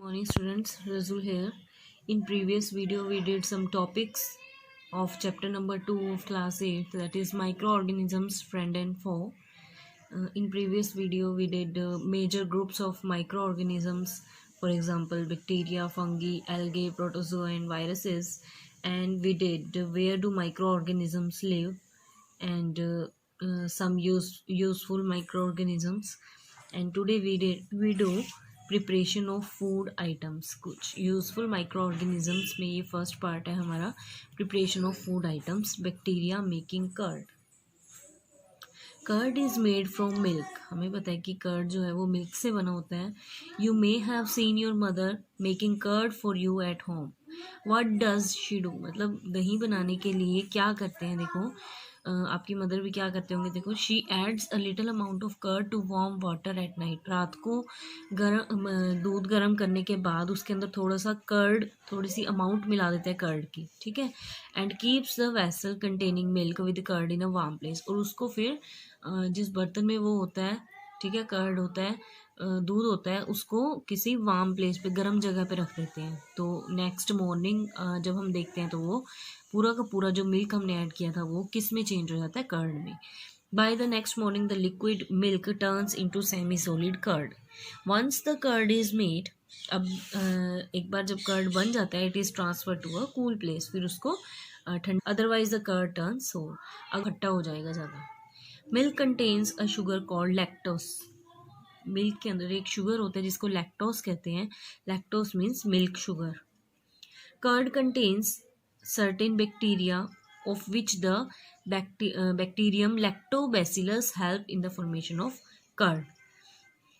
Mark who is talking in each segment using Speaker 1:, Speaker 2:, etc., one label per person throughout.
Speaker 1: Morning students, Razul here. In previous video we did some topics of chapter number 2 of class 8, that is microorganisms friend and foe. In previous video we did major groups of microorganisms, for example bacteria, fungi, algae, protozoa and viruses, and we did where do microorganisms live and some useful microorganisms. And today we do preparation of food items. कुछ useful micro organisms में ये first part है हमारा, preparation of food items. Bacteria making curd. Curd is made from milk. हमें पता है कि curd जो है वो मिल्क से बना होता है. You may have seen your mother making curd for you at home. What does she do, मतलब दही बनाने के लिए क्या करते हैं. देखो आपकी मदर भी क्या करते होंगे. देखो, she adds a little amount of curd to warm water at night. रात को दूध गर्म करने के बाद उसके अंदर थोड़ा सा कर्ड, थोड़ी सी अमाउंट मिला देते हैं कर्ड की, ठीक है. And keeps the vessel containing milk with curd in a warm place. और उसको फिर जिस बर्तन में वो होता है, ठीक है, कर्ड होता है, दूध होता है, उसको किसी वार्म प्लेस पे, गर्म जगह पे रख देते हैं. तो नेक्स्ट मॉर्निंग जब हम देखते हैं तो वो पूरा का पूरा जो मिल्क हमने ऐड किया था वो किस में चेंज हो जाता है, कर्ड में. By the next morning the liquid milk turns into semi solid curd. Once the curd is made, अब एक बार जब कर्ड बन जाता है, it is transfer to a cool place. फिर उसको ठंड, अदरवाइज द कर्ड टर्न सोर, खट्टा हो जाएगा ज़्यादा. Milk contains a sugar called lactose. Milk के अंदर एक शुगर होता है जिसको लैक्टोस कहते हैं. Lactose means milk sugar. Curd contains certain bacteria of which the bacterium lactobacillus help in the formation of curd.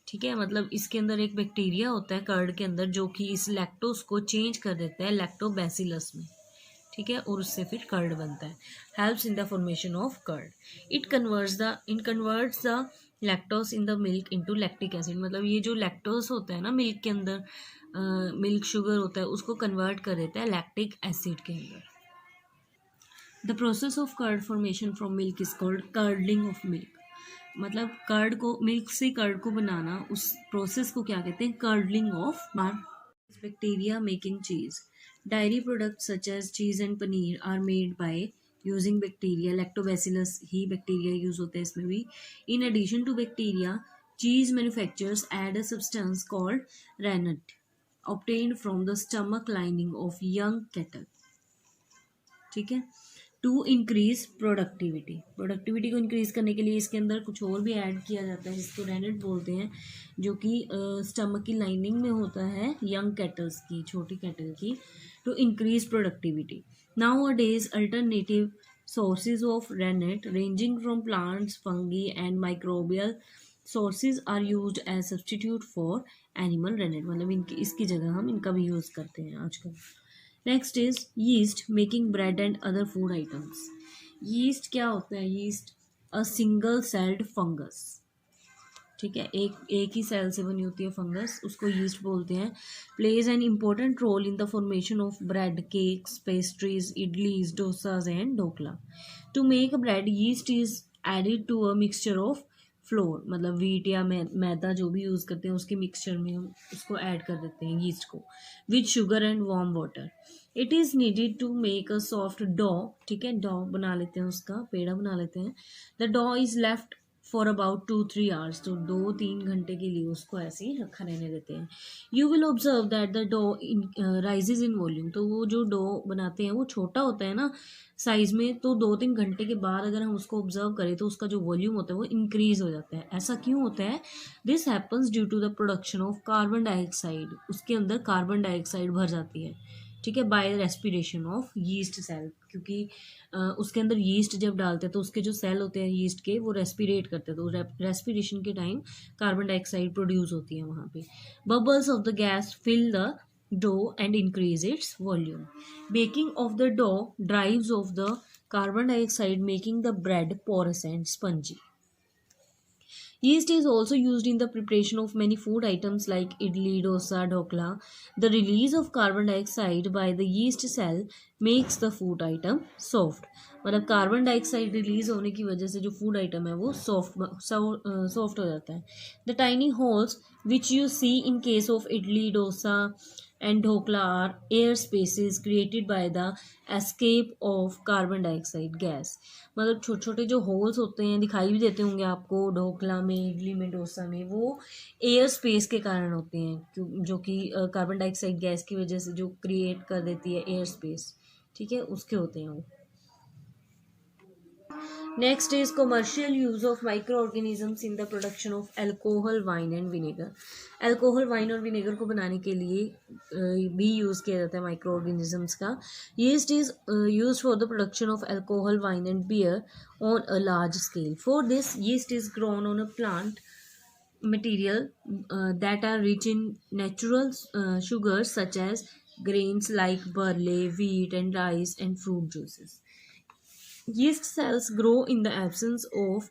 Speaker 1: ठीक है, मतलब इसके अंदर एक बैक्टीरिया होता है कर्ड के अंदर जो कि इस लैक्टोस को चेंज कर देता है लैक्टोबैसिलस में, ठीक है, और उससे फिर कर्ड बनता है. Helps in the formation of curd. It converts the lactose in the milk into lactic acid. मतलब ये जो लैक्टोस होता है ना मिल्क के अंदर, मिल्क शुगर होता है, उसको कन्वर्ट कर देता है लैक्टिक एसिड के अंदर. The process of curd formation from milk is called curdling of milk. मतलब कर्ड को, मिल्क से कर्ड को बनाना, उस प्रोसेस को क्या कहते हैं, curdling of milk. Bacteria making cheese. Dairy products such as cheese and paneer are made by using bacteria. Lactobacillus ही बैक्टीरिया यूज होता है इसमें भी. In addition to bacteria, cheese manufacturers add a substance called rennet obtained from the stomach lining of young cattle. ठीक है, to increase productivity. Productivity को increase करने के लिए इसके अंदर कुछ और भी ऐड किया जाता है जिसको रेनेट बोलते हैं, जो कि स्टमक की लाइनिंग में होता है यंग कैटल्स की, छोटी कैटल की, to increase productivity. Nowadays alternative sources of rennet ranging from plants, fungi and microbial sources are used as substitute for animal rennet. मतलब इनकी, इसकी जगह हम इनका भी यूज़ करते हैं आजकल. Next is yeast making bread and other food items. Yeast क्या होता है. Yeast a single celled fungus. ठीक है, एक ही सेल से बनी होती है फंगस, उसको यीस्ट बोलते हैं. Plays an important role in the formation of bread, cakes, pastries, idlis, dosas and dhokla. To make bread yeast is added to a mixture of flour. मतलब वीट या मैदा जो भी यूज़ करते हैं उसके मिक्सचर में हम उसको ऐड कर देते हैं यीस्ट को, with sugar and warm water. It is needed to make a soft dough. ठीक है, डॉ बना लेते हैं, उसका पेड़ा बना लेते हैं. द डॉ is left for about 2-3 hours. तो 2-3 घंटे के लिए उसको ऐसे ही रखा रहने देते हैं. You will observe that the dough rises in volume. तो वो जो डो बनाते हैं वो छोटा होता है ना साइज में, तो 2-3 घंटे के बाद अगर हम उसको ऑब्जर्व करें तो उसका जो वॉल्यूम होता है वो इंक्रीज हो जाता है. ऐसा क्यों होता है. This happens due to the production of carbon dioxide. उसके अंदर कार्बन डाइऑक्साइड भर जाती है, ठीक है, by respiration of yeast cell. क्योंकि उसके अंदर यीस्ट जब डालते हैं तो उसके जो सेल होते हैं यीस्ट के, वो रेस्पिरेट करते हैं, तो रेस्पिरेशन के टाइम कार्बन डाइऑक्साइड प्रोड्यूस होती है वहाँ पे. Bubbles of the gas fill the dough and increase its volume. Baking of the dough drives off the carbon dioxide making the bread porous and spongy. Yeast is also used in the preparation of many food items like idli, dosa, dhokla. The release of carbon dioxide by the yeast cell makes the food item soft. मतलब carbon dioxide release होने की वजह से जो food item है वो soft हो जाता है. The tiny holes which you see in case of idli, dosa and dhokla are air spaces created by the escape of carbon dioxide gas. मतलब छोटे छोटे जो होल्स होते हैं दिखाई भी देते होंगे आपको ढोकला में, इडली में, डोसा में, वो एयर स्पेस के कारण होते हैं जो कि कार्बन डाइऑक्साइड गैस की वजह से जो क्रिएट कर देती है एयर स्पेस, ठीक है, उसके होते हैं वो. Next is commercial use of microorganisms in the production of alcohol, wine and vinegar. Alcohol, wine और विनेगर को बनाने के लिए भी यूज़ किया जाता है माइक्रो ऑर्गेनिजम्स का. Yeast is use for the production of alcohol, wine and beer on a large scale. For this yeast is grown on a plant material that are rich in natural sugars such as grains like barley, wheat and rice and fruit juices. Yeast cells grow in the absence of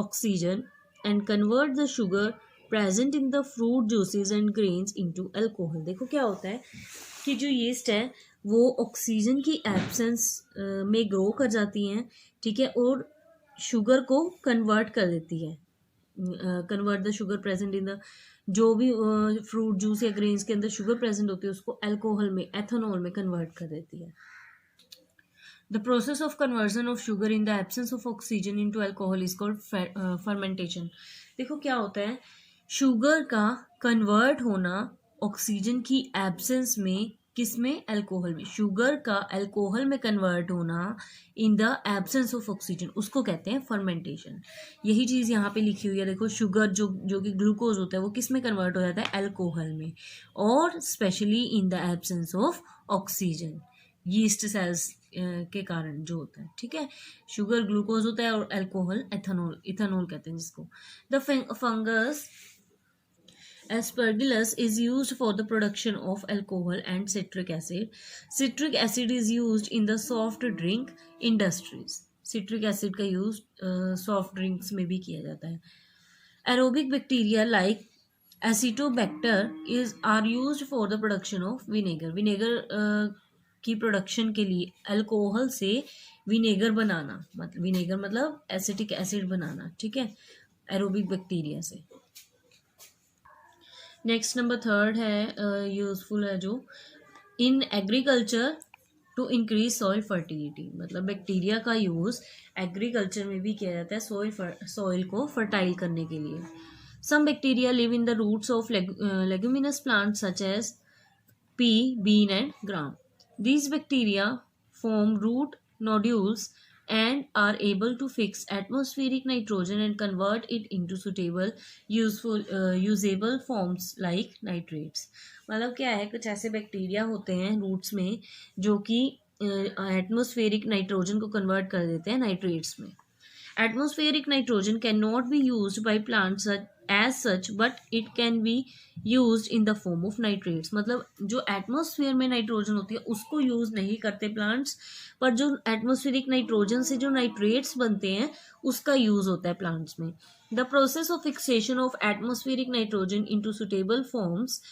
Speaker 1: oxygen and convert the sugar present in the fruit juices and grains into alcohol. देखो क्या होता है कि जो yeast है वो oxygen की absence में ग्रो कर जाती हैं, ठीक है, और शुगर को कन्वर्ट कर देती है. Convert the sugar present in the, जो भी फ्रूट जूस या ग्रेन्स के अंदर शुगर प्रेजेंट होती है उसको अल्कोहल में, एथेनॉल में कन्वर्ट कर देती है. The process of conversion of sugar in the absence of oxygen into alcohol is called fermentation. देखो क्या होता है, शुगर का कन्वर्ट होना ऑक्सीजन की एब्सेंस में, किस में, अल्कोहल में. शुगर का अल्कोहल में कन्वर्ट होना इन द एब्सेंस ऑफ ऑक्सीजन, उसको कहते हैं फर्मेंटेशन. यही चीज़ यहाँ पे लिखी हुई है. देखो शुगर जो कि ग्लूकोज होता है वो किस में कन्वर्ट हो जाता है, अल्कोहल में, और specially in the absence of oxygen, yeast cells के कारण जो होता है, ठीक है. शुगर ग्लूकोज होता है और अल्कोहल इथेनॉल कहते हैं जिसको. The fungus Aspergillus is used for the production of alcohol and citric acid. Citric acid is used in the soft drink industries. Citric acid का यूज सॉफ्ट ड्रिंक्स में भी किया जाता है. Aerobic bacteria like Acetobacter are used for the production of vinegar. Vinegar की production के लिए alcohol से विनेगर बनाना, मतलब विनेगर मतलब एसिटिक एसिड बनाना, ठीक है, एरोबिक बैक्टीरिया से. नेक्स्ट नंबर थर्ड है, यूजफुल है जो, in agriculture to increase soil fertility. मतलब बैक्टीरिया का यूज एग्रीकल्चर में भी किया जाता है सॉइल को फर्टाइल करने के लिए. Some bacteria live in the roots of leguminous plant such as pea, bean and gram. These bacteria form root nodules and are able to fix atmospheric nitrogen and convert it into suitable usable forms like nitrates. मतलब क्या है, कुछ ऐसे bacteria होते हैं roots में जो कि एटमॉस्फेरिक नाइट्रोजन को कन्वर्ट कर देते हैं नाइट्रेट्स में. Atmospheric nitrogen cannot be used by plants as such, but it can be used in the form of nitrates. मतलब जो एटमॉस्फेयर में नाइट्रोजन होती है उसको यूज नहीं करते प्लांट्स, पर जो एटमॉस्फेरिक नाइट्रोजन से जो नाइट्रेट्स बनते हैं उसका यूज होता है प्लांट्स में. The process of fixation of atmospheric nitrogen into suitable forms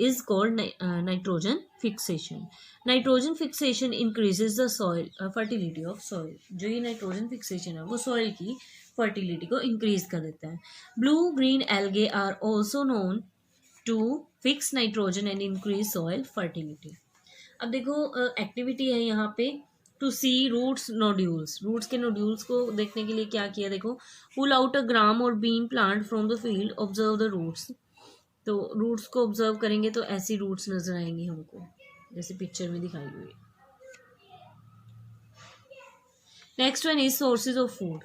Speaker 1: is called nitrogen fixation. Nitrogen fixation increases the soil fertility of soil. जो ये nitrogen fixation है वो soil की fertility को increase कर देता है. Blue green algae are also known to fix nitrogen and increase soil fertility. अब देखो एक्टिविटी है यहाँ पे, to see roots nodules. Roots के नोड्यूल्स को देखने के लिए क्या किया, देखो, पुल आउट अ ग्राम और bean plant from the field, observe the roots. तो रूट्स को ऑब्जर्व करेंगे तो ऐसी रूट्स नजर आएंगी हमको जैसे पिक्चर में दिखाई हुई. Next one is sources of food.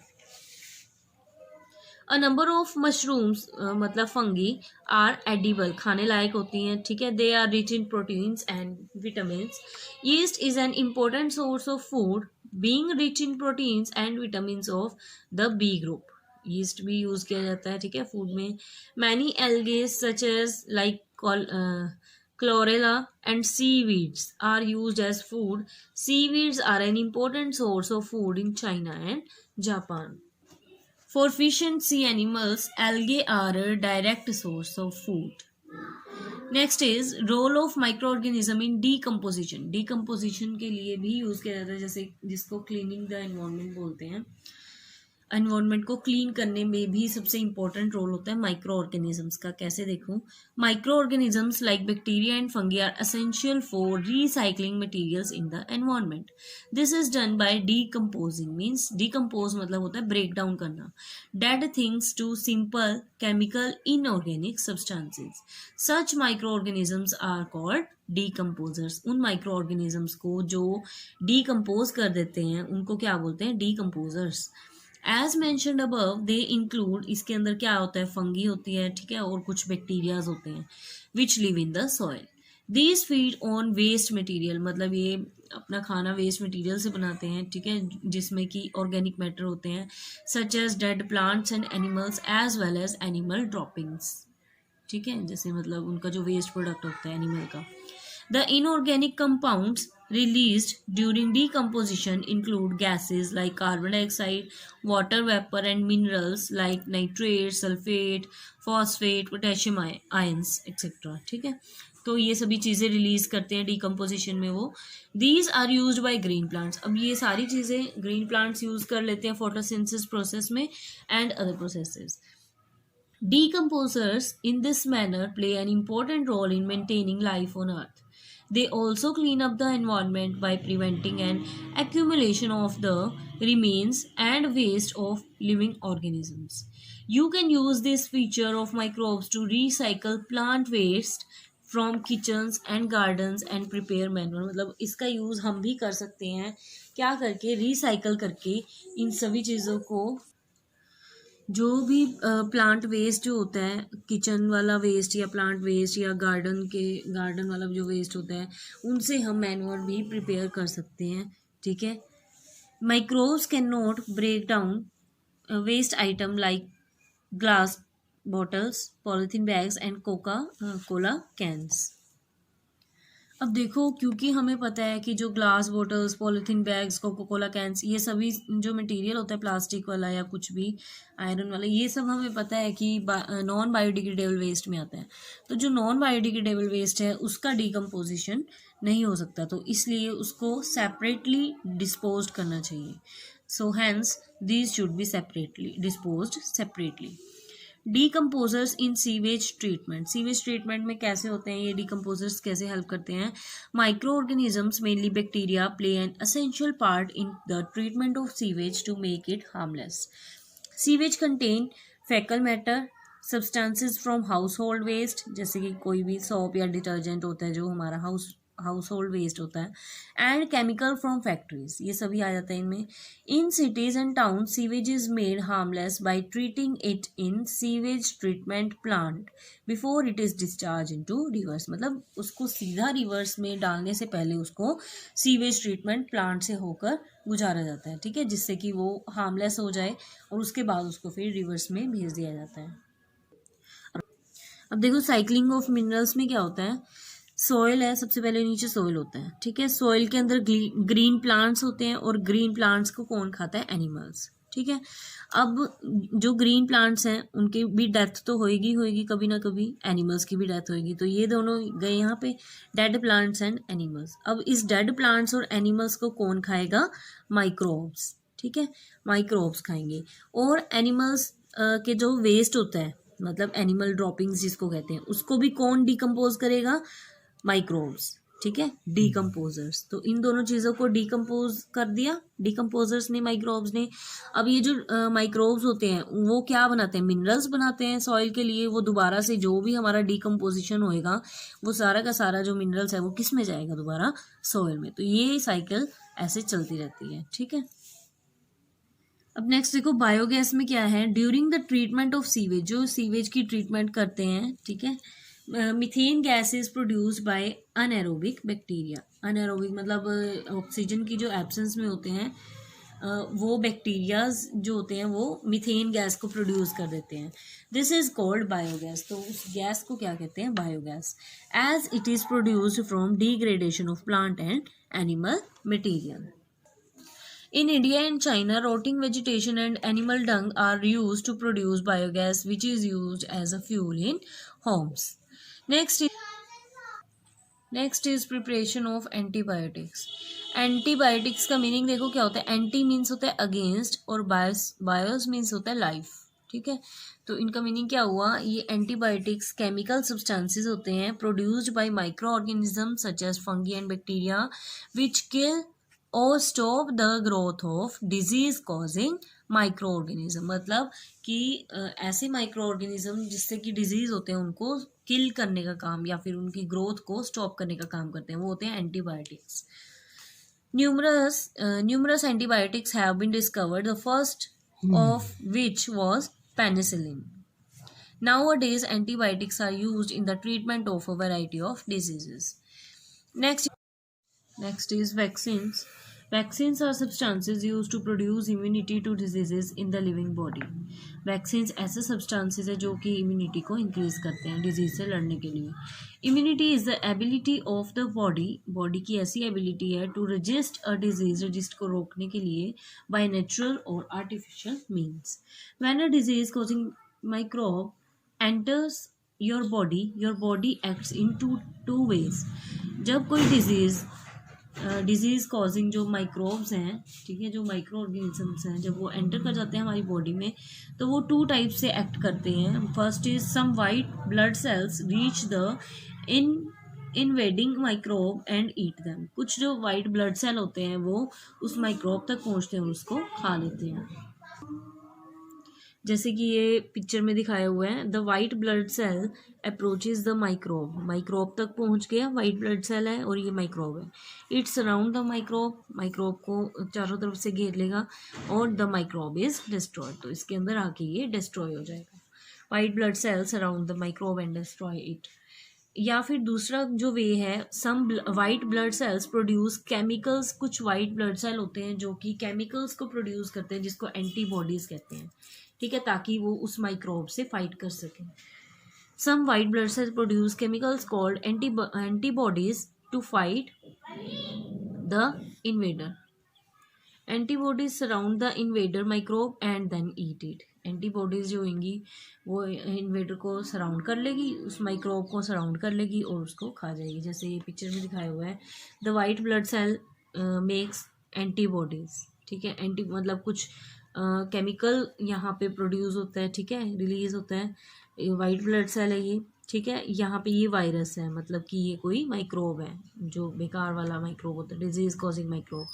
Speaker 1: A number of mushrooms मतलब फंगी आर एडिबल, खाने लायक होती हैं, ठीक है. They are rich in proteins and vitamins. Yeast is an important source of food being rich in proteins and vitamins of the B group. Yeast भी use किया जाता है, ठीक है, फूड में. Many algae such as like chlorella and seaweeds are used as food. Seaweeds are an important source of food in China and Japan. For fish and sea animals, algae are a direct source of food. Next is role of microorganisms in decomposition. Decomposition के लिए भी use किया जाता है, जैसे जिसको cleaning the environment बोलते हैं. एनवायरनमेंट को क्लीन करने में भी सबसे इंपॉर्टेंट रोल होता है माइक्रो ऑर्गेनिजम्स का. कैसे देखो, microorganisms like bacteria and fungi are essential for recycling materials in the environment. This is done by decomposing. Means decompose मतलब होता है ब्रेक डाउन करना dead things to simple chemical inorganic substances. Such microorganisms are called decomposers. उन microorganisms को जो decompose कर देते हैं उनको क्या बोलते हैं? Decomposers. As mentioned above they include, इसके अंदर क्या होता है? फंगी होती है, ठीक है, और कुछ बैक्टीरियाज होते हैं which live in the soil. These feed on waste material. मतलब ये अपना खाना वेस्ट मटेरियल से बनाते हैं, ठीक है, जिसमें कि ऑर्गेनिक मैटर होते हैं such as dead plants and animals as well as animal droppings. ठीक है, जैसे मतलब उनका जो वेस्ट प्रोडक्ट होता है एनिमल का. The inorganic compounds released during decomposition include gases like carbon dioxide, water vapor, and minerals like nitrate, sulfate, phosphate, potassium ions, etc. ठीक है, तो ये सभी चीज़ें रिलीज करते हैं डिकम्पोजिशन में वो. These are used by green plants. अब ये सारी चीज़ें ग्रीन प्लांट्स यूज कर लेते हैं फोटोसिंथेसिस प्रोसेस में and other processes. Decomposers in this manner play an important role in maintaining life on Earth. They also clean up the environment by preventing an accumulation of the remains and waste of living organisms. You can use this feature of microbes to recycle plant waste from kitchens and gardens and prepare manure. मतलब इसका use हम भी कर सकते हैं, क्या करके? Recycle करके इन सभी चीज़ों को, जो भी प्लांट वेस्ट जो होता है, किचन वाला वेस्ट या प्लांट वेस्ट या गार्डन वाला जो वेस्ट होता है, उनसे हम मैन्योर भी प्रिपेयर कर सकते हैं. ठीक है, microbes can not break down waste item like glass bottles, polythene bags and cola cans. अब देखो, क्योंकि हमें पता है कि जो glass bottles, polythene bags, coca cola cans, ये सभी जो मटेरियल होता है प्लास्टिक वाला या कुछ भी आयरन वाला, ये सब हमें पता है कि नॉन बायोडिग्रेडेबल वेस्ट में आता है. तो जो नॉन बायोडिग्रेडेबल वेस्ट है उसका डिकम्पोजिशन नहीं हो सकता, तो इसलिए उसको सेपरेटली डिस्पोज करना चाहिए. So hence these should be separately disposed separately. Decomposers in sewage treatment. Sewage treatment में कैसे होते हैं ये डीकम्पोजर्स, कैसे हेल्प करते हैं? Microorganisms mainly bacteria play an essential part in the treatment of sewage to make it harmless. Sewage contain faecal matter, substances from household waste, जैसे कि कोई भी सोप या डिटर्जेंट होता है जो हमारा हाउस होल्ड वेस्ट होता है, एंड केमिकल फ्रॉम फैक्ट्रीज, ये सभी आ जाता है इनमें. In cities and town sewage is made harmless by treating it in sewage treatment plant before it is discharge into rivers. मतलब उसको सीधा रिवर्स में डालने से पहले उसको सीवेज ट्रीटमेंट प्लांट से होकर गुजारा जाता है, ठीक है, जिससे कि वो हार्मलेस हो जाए और उसके बाद उसको फिर रिवर्स में भेज दिया जाता है. अब देखो, साइक्लिंग ऑफ मिनरल्स में क्या होता है? सॉइल है, सबसे पहले नीचे सॉइल होता है, ठीक है. सॉइल के अंदर ग्रीन प्लांट्स होते हैं और ग्रीन प्लांट्स को कौन खाता है? एनिमल्स, ठीक है. अब जो ग्रीन प्लांट्स हैं उनकी भी डेथ तो होएगी कभी ना कभी, एनिमल्स की भी डेथ होएगी. तो ये दोनों गए यहाँ पे, डेड प्लांट्स एंड एनिमल्स. अब इस डेड प्लांट्स और एनिमल्स को कौन खाएगा? माइक्रोब्स, ठीक है, माइक्रोब्स खाएंगे. और एनिमल्स के जो वेस्ट होता है, मतलब एनिमल ड्रॉपिंग्स जिसको कहते हैं, उसको भी कौन डिकम्पोज करेगा? माइक्रोब्स, ठीक है, डीकम्पोजर्स. तो इन दोनों चीज़ों को डीकम्पोज कर दिया डीकम्पोजर्स ने, माइक्रोब्स ने. अब ये जो माइक्रोब्स होते हैं वो क्या बनाते हैं? मिनरल्स बनाते हैं सॉइल के लिए. वो दोबारा से जो भी हमारा डीकम्पोजिशन होएगा वो सारा का सारा जो मिनरल्स है वो किस में जाएगा? दोबारा सॉइल में. तो ये साइकिल ऐसे चलती रहती है, ठीक है. अब नेक्स्ट देखो, बायोगैस में क्या है? During the treatment of sewage, जो सीवेज की ट्रीटमेंट करते हैं, ठीक है, methane gas is produced by anaerobic bacteria. Anaerobic मतलब ऑक्सीजन की जो एब्सेंस में होते हैं, वो बैक्टीरियाज जो होते हैं वो मीथेन गैस को प्रोड्यूस कर देते हैं. This is called biogas. तो उस गैस को क्या कहते हैं? Biogas. As it is produced from degradation of plant and animal material. In India and China, rotting vegetation and animal dung are used to produce biogas, which is used as a fuel in homes. Next is next is preparation of antibiotics. Antibiotics का meaning देखो क्या होता है. Anti means होता है against और BIOS means होता है लाइफ. ठीक है, तो इनका मीनिंग क्या हुआ. ये एंटीबायोटिक्स केमिकल सब्सटेंसेस होते हैं produced by microorganism such as fungi and bacteria which kill or stop the growth of disease causing microorganism. मतलब कि ऐसे माइक्रो ऑर्गेनिज्म जिससे कि डिजीज होते हैं उनको किल करने का काम या फिर उनकी ग्रोथ को स्टॉप करने का काम करते हैं, वो होते हैं antibiotics. Numerous antibiotics have been discovered, the first of which was penicillin. Nowadays, antibiotics are used in the treatment of a variety of diseases. Next is vaccines. Vaccines are substances used to produce immunity to diseases in the living body. Vaccines ऐसे substances है जो कि immunity को increase करते हैं disease से लड़ने के लिए. Immunity is the ability of the body की ऐसी ability है to resist a disease को रोकने के लिए by natural or artificial means. When a disease causing microbe enters your body acts in two ways. जब कोई डिजीज कॉजिंग जो माइक्रोब्स हैं, ठीक है, जो माइक्रो ऑर्गेनिजम्स हैं, जब वो एंटर कर जाते हैं हमारी बॉडी में तो वो टू टाइप से एक्ट करते हैं. First is some white blood cells reach the invading microbe and eat them. कुछ जो वाइट ब्लड सेल होते हैं वो उस माइक्रोब तक पहुंचते हैं और उसको खा लेते हैं. जैसे कि ये पिक्चर में दिखाया हुआ है, the white blood cell approaches the microbe तक पहुंच गया. वाइट ब्लड सेल है और ये माइक्रोब है. इट सराउंड द माइक्रोब को चारों तरफ से घेर लेगा और द माइक्रोब इज डिस्ट्रॉयड. तो इसके अंदर आके ये डिस्ट्रॉय हो जाएगा. White blood cell surround the microbe and destroy it. या फिर दूसरा जो वे है, some white blood cells produce chemicals. कुछ वाइट ब्लड सेल होते हैं जो कि केमिकल्स को प्रोड्यूस करते हैं जिसको एंटीबॉडीज कहते हैं, ठीक है, ताकि वो उस माइक्रोब से फाइट कर सकें. Some white blood cells produce chemicals called antibodies to fight the invader. Antibodies surround the invader microbe and then eat it. Antibodies जो होंगी वो इन्वेडर को सराउंड कर लेगी, उस माइक्रोब को सराउंड कर लेगी और उसको खा जाएगी. जैसे ये पिक्चर में दिखाया हुआ है, the white blood cell makes antibodies. ठीक है, एंटी मतलब कुछ केमिकल यहाँ पे प्रोड्यूस होता है, ठीक है, रिलीज होता है. वाइट ब्लड सेल है ये, ठीक है. यहाँ पे ये वायरस है, मतलब कि ये कोई माइक्रोब है जो बेकार वाला माइक्रोब होता है, डिजीज कॉजिंग माइक्रोब,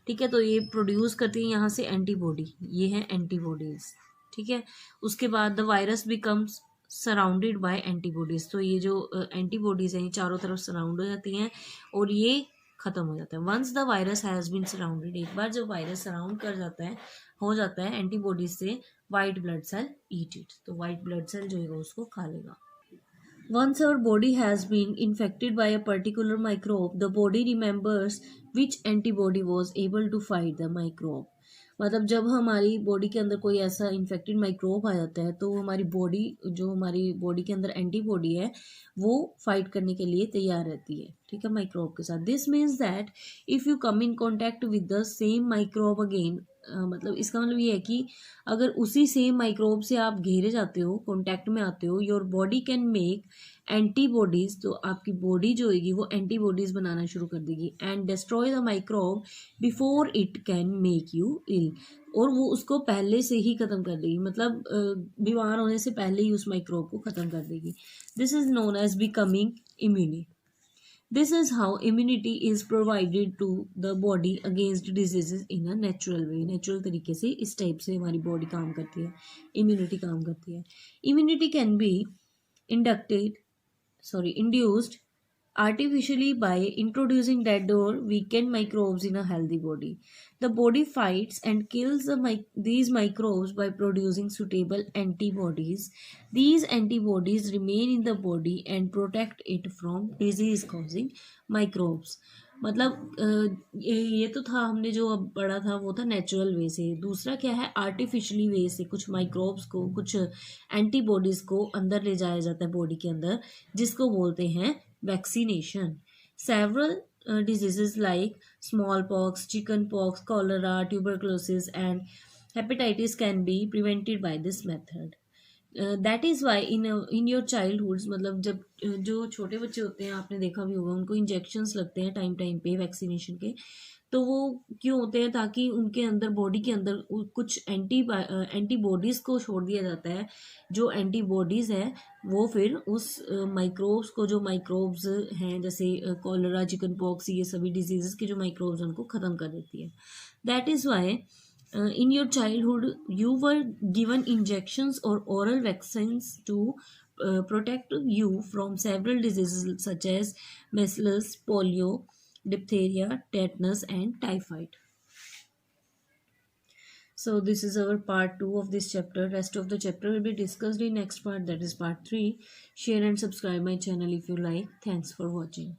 Speaker 1: ठीक है. तो ये प्रोड्यूस करती है यहाँ से एंटीबॉडी, ये है एंटीबॉडीज, ठीक है. उसके बाद the virus becomes surrounded by antibodies. तो ये जो एंटीबॉडीज हैं ये चारों तरफ सराउंड हो जाती हैं और ये खत्म हो जाता है. Once the virus has been surrounded, एक बार जब वायरस सराउंड कर जाता है, हो जाता है एंटीबॉडीज से, white blood cell eat it. तो वाइट ब्लड सेल जो है उसको खा लेगा. Once our body has been infected by a particular microbe, the body remembers which antibody was able to fight the microbe. मतलब जब हमारी बॉडी के अंदर कोई ऐसा इन्फेक्टेड माइक्रोब आ जाता है तो हमारी बॉडी, जो हमारी बॉडी के अंदर एंटीबॉडी है, वो फाइट करने के लिए तैयार रहती है, ठीक है, माइक्रोब के साथ. This means that if you come in contact with the same microbe again, मतलब इसका मतलब ये है कि अगर उसी सेम माइक्रोब से आप घेरे जाते हो, कॉन्टैक्ट में आते हो, your body can make antibodies. तो आपकी बॉडी जो होगी वो एंटीबॉडीज बनाना शुरू कर देगी and destroy the microbe before it can make you ill. और वो उसको पहले से ही ख़त्म कर देगी, मतलब बीमार होने से पहले ही उस माइक्रोब को ख़त्म कर देगी. This is known as becoming immune. This is how immunity is provided to the body against diseases in a natural way. Natural तरीके से इस टाइप से हमारी बॉडी काम करती है, इम्यूनिटी काम करती है. Immunity can be induced artificially by introducing dead or weakened microbes in a healthy body. The body fights and kills these microbes by producing suitable antibodies. These antibodies remain in the body and protect it from disease causing microbes. मतलब ये तो था, हमने जो अब पढ़ा था वो था नेचुरल वे से. दूसरा क्या है, आर्टिफिशियली वे से कुछ माइक्रोब्स को, कुछ एंटीबॉडीज़ को अंदर ले जाया जाता है बॉडी के अंदर, जिसको बोलते हैं vaccination. Several diseases like smallpox, chickenpox, cholera, tuberculosis, and hepatitis can be prevented by this method. That is why in your childhoods, मतलब जब जो छोटे बच्चे होते हैं आपने देखा भी होगा उनको इंजेक्शंस लगते हैं टाइम टाइम पे वैक्सीनेशन के। तो वो क्यों होते हैं? ताकि उनके अंदर बॉडी के अंदर कुछ एंटीबॉडीज़ को छोड़ दिया जाता है। जो एंटीबॉडीज़ है वो फिर उस माइक्रोब्स को, जो माइक्रोब्स हैं जैसे कॉलरा, चिकन पॉक्स, ये सभी डिजीज़ के जो माइक्रोब्स उनको ख़त्म कर देती है। That is Y in your childhood you were given injections or oral vaccines to protect you from several diseases such as measles, polio, diphtheria, tetanus, and typhoid. So this is our part 2 of this chapter. Rest of the chapter will be discussed in next part, that is part 3. Share and subscribe my channel if you like. Thanks for watching.